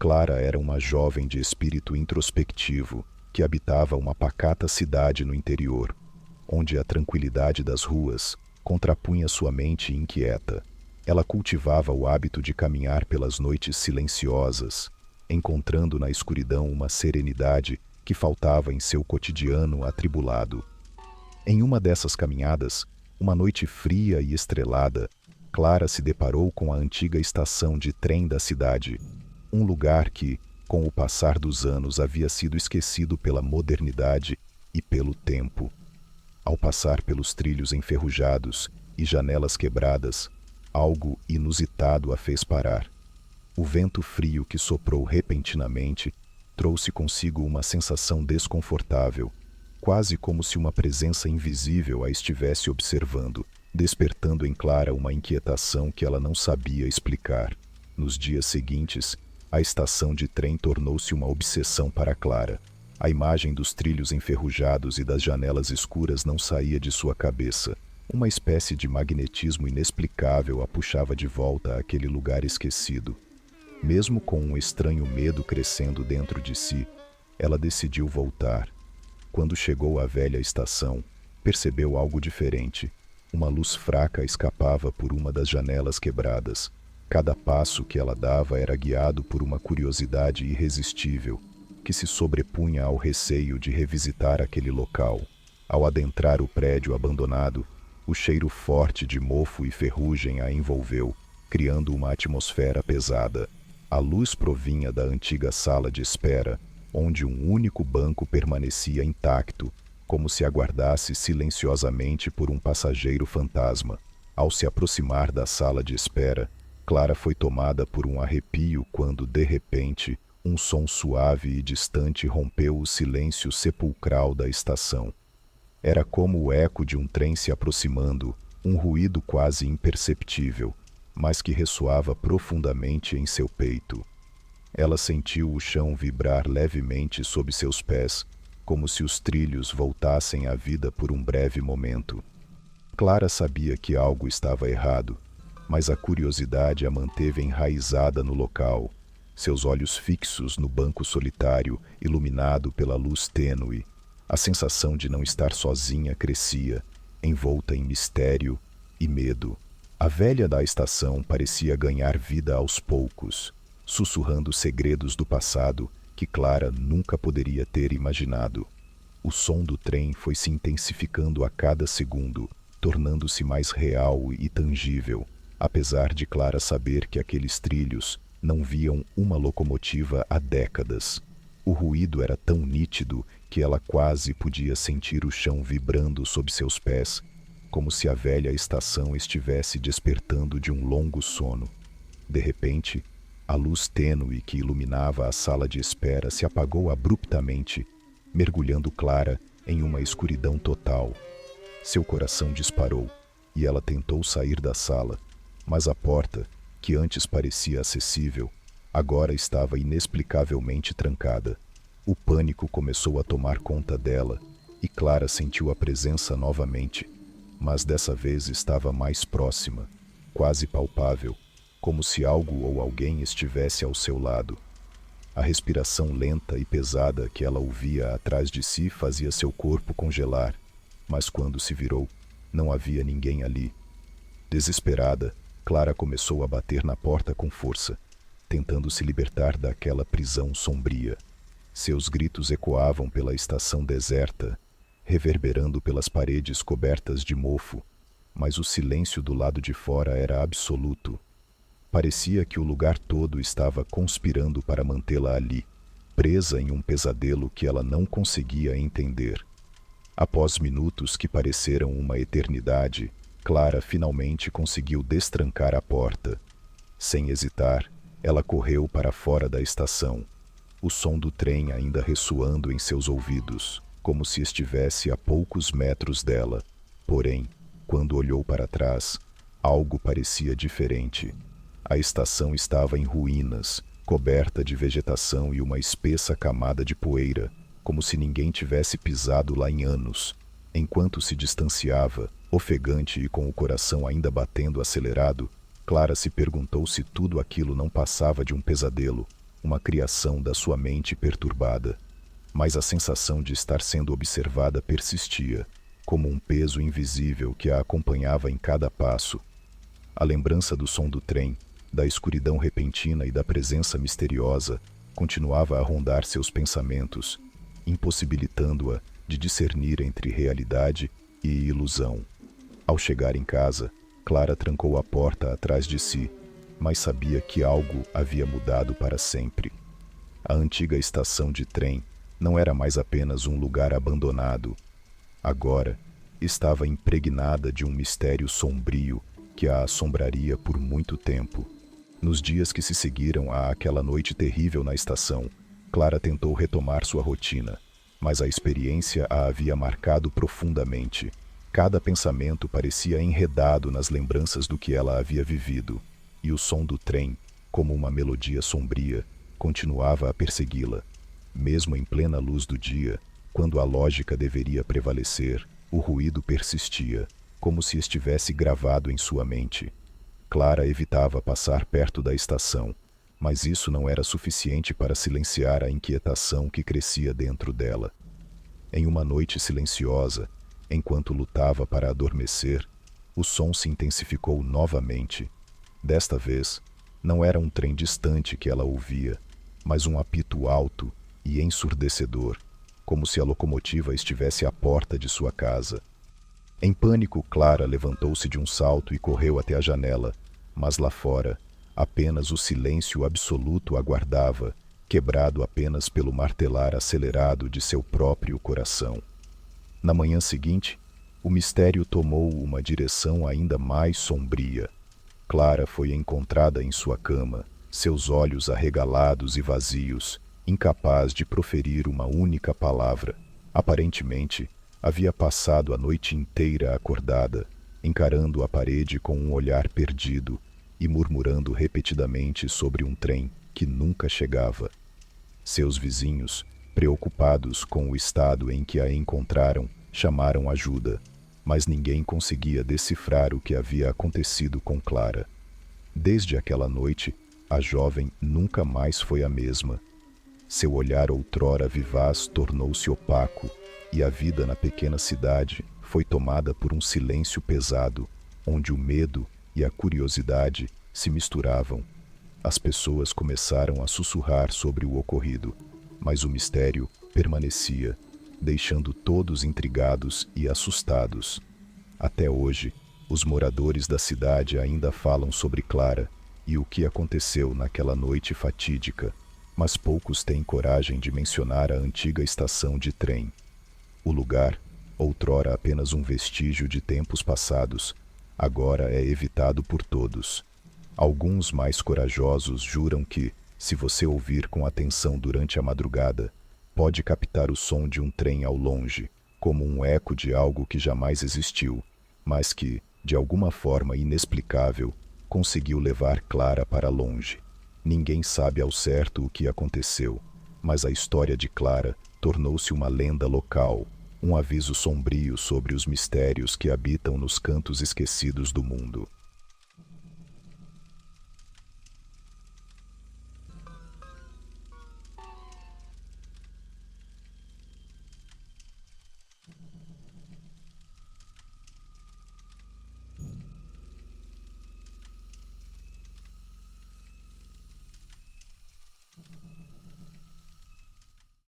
Clara era uma jovem de espírito introspectivo que habitava uma pacata cidade no interior, onde a tranquilidade das ruas contrapunha sua mente inquieta. Ela cultivava o hábito de caminhar pelas noites silenciosas, encontrando na escuridão uma serenidade que faltava em seu cotidiano atribulado. Em uma dessas caminhadas, uma noite fria e estrelada, Clara se deparou com a antiga estação de trem da cidade, um lugar que, com o passar dos anos, havia sido esquecido pela modernidade e pelo tempo. Ao passar pelos trilhos enferrujados e janelas quebradas, algo inusitado a fez parar. O vento frio que soprou repentinamente trouxe consigo uma sensação desconfortável, quase como se uma presença invisível a estivesse observando, despertando em Clara uma inquietação que ela não sabia explicar. Nos dias seguintes, a estação de trem tornou-se uma obsessão para Clara. A imagem dos trilhos enferrujados e das janelas escuras não saía de sua cabeça. Uma espécie de magnetismo inexplicável a puxava de volta àquele lugar esquecido. Mesmo com um estranho medo crescendo dentro de si, ela decidiu voltar. Quando chegou à velha estação, percebeu algo diferente. Uma luz fraca escapava por uma das janelas quebradas. Cada passo que ela dava era guiado por uma curiosidade irresistível, que se sobrepunha ao receio de revisitar aquele local. Ao adentrar o prédio abandonado, o cheiro forte de mofo e ferrugem a envolveu, criando uma atmosfera pesada. A luz provinha da antiga sala de espera, onde um único banco permanecia intacto, como se aguardasse silenciosamente por um passageiro fantasma. Ao se aproximar da sala de espera, Clara foi tomada por um arrepio quando, de repente, um som suave e distante rompeu o silêncio sepulcral da estação. Era como o eco de um trem se aproximando, um ruído quase imperceptível, mas que ressoava profundamente em seu peito. Ela sentiu o chão vibrar levemente sob seus pés, como se os trilhos voltassem à vida por um breve momento. Clara sabia que algo estava errado, mas a curiosidade a manteve enraizada no local, seus olhos fixos no banco solitário, iluminado pela luz tênue. A sensação de não estar sozinha crescia, envolta em mistério e medo. A velha da estação parecia ganhar vida aos poucos, sussurrando segredos do passado que Clara nunca poderia ter imaginado. O som do trem foi se intensificando a cada segundo, tornando-se mais real e tangível, apesar de Clara saber que aqueles trilhos não viam uma locomotiva há décadas. O ruído era tão nítido que ela quase podia sentir o chão vibrando sob seus pés, como se a velha estação estivesse despertando de um longo sono. De repente, a luz tênue que iluminava a sala de espera se apagou abruptamente, mergulhando Clara em uma escuridão total. Seu coração disparou e ela tentou sair da sala, mas a porta, que antes parecia acessível, agora estava inexplicavelmente trancada. O pânico começou a tomar conta dela e Clara sentiu a presença novamente, mas dessa vez estava mais próxima, quase palpável, como se algo ou alguém estivesse ao seu lado. A respiração lenta e pesada que ela ouvia atrás de si fazia seu corpo congelar, mas quando se virou, não havia ninguém ali. Desesperada, Clara começou a bater na porta com força, tentando se libertar daquela prisão sombria. Seus gritos ecoavam pela estação deserta, reverberando pelas paredes cobertas de mofo, mas o silêncio do lado de fora era absoluto. Parecia que o lugar todo estava conspirando para mantê-la ali, presa em um pesadelo que ela não conseguia entender. Após minutos que pareceram uma eternidade, Clara finalmente conseguiu destrancar a porta. Sem hesitar, ela correu para fora da estação, o som do trem ainda ressoando em seus ouvidos, como se estivesse a poucos metros dela. Porém, quando olhou para trás, algo parecia diferente. A estação estava em ruínas, coberta de vegetação e uma espessa camada de poeira, como se ninguém tivesse pisado lá em anos. Enquanto se distanciava, ofegante e com o coração ainda batendo acelerado, Clara se perguntou se tudo aquilo não passava de um pesadelo, uma criação da sua mente perturbada. Mas a sensação de estar sendo observada persistia, como um peso invisível que a acompanhava em cada passo. A lembrança do som do trem, da escuridão repentina e da presença misteriosa continuava a rondar seus pensamentos, impossibilitando-a de discernir entre realidade e ilusão. Ao chegar em casa, Clara trancou a porta atrás de si, mas sabia que algo havia mudado para sempre. A antiga estação de trem não era mais apenas um lugar abandonado. Agora, estava impregnada de um mistério sombrio que a assombraria por muito tempo. Nos dias que se seguiram àquela noite terrível na estação, Clara tentou retomar sua rotina, mas a experiência a havia marcado profundamente. Cada pensamento parecia enredado nas lembranças do que ela havia vivido, e o som do trem, como uma melodia sombria, continuava a persegui-la. Mesmo em plena luz do dia, quando a lógica deveria prevalecer, o ruído persistia, como se estivesse gravado em sua mente. Clara evitava passar perto da estação, mas isso não era suficiente para silenciar a inquietação que crescia dentro dela. Em uma noite silenciosa, enquanto lutava para adormecer, o som se intensificou novamente. Desta vez, não era um trem distante que ela ouvia, mas um apito alto e ensurdecedor, como se a locomotiva estivesse à porta de sua casa. Em pânico, Clara levantou-se de um salto e correu até a janela, mas lá fora, apenas o silêncio absoluto aguardava, quebrado apenas pelo martelar acelerado de seu próprio coração. Na manhã seguinte, o mistério tomou uma direção ainda mais sombria. Clara foi encontrada em sua cama, seus olhos arregalados e vazios, incapaz de proferir uma única palavra. Aparentemente, havia passado a noite inteira acordada, encarando a parede com um olhar perdido e murmurando repetidamente sobre um trem que nunca chegava. Seus vizinhos, preocupados com o estado em que a encontraram, chamaram ajuda, mas ninguém conseguia decifrar o que havia acontecido com Clara. Desde aquela noite, a jovem nunca mais foi a mesma. Seu olhar outrora vivaz tornou-se opaco, e a vida na pequena cidade foi tomada por um silêncio pesado, onde o medo e a curiosidade se misturavam. As pessoas começaram a sussurrar sobre o ocorrido, mas o mistério permanecia, deixando todos intrigados e assustados. Até hoje, os moradores da cidade ainda falam sobre Clara e o que aconteceu naquela noite fatídica, mas poucos têm coragem de mencionar a antiga estação de trem. O lugar, outrora apenas um vestígio de tempos passados, agora é evitado por todos. Alguns mais corajosos juram que, se você ouvir com atenção durante a madrugada, pode captar o som de um trem ao longe, como um eco de algo que jamais existiu, mas que, de alguma forma inexplicável, conseguiu levar Clara para longe. Ninguém sabe ao certo o que aconteceu, mas a história de Clara tornou-se uma lenda local, um aviso sombrio sobre os mistérios que habitam nos cantos esquecidos do mundo.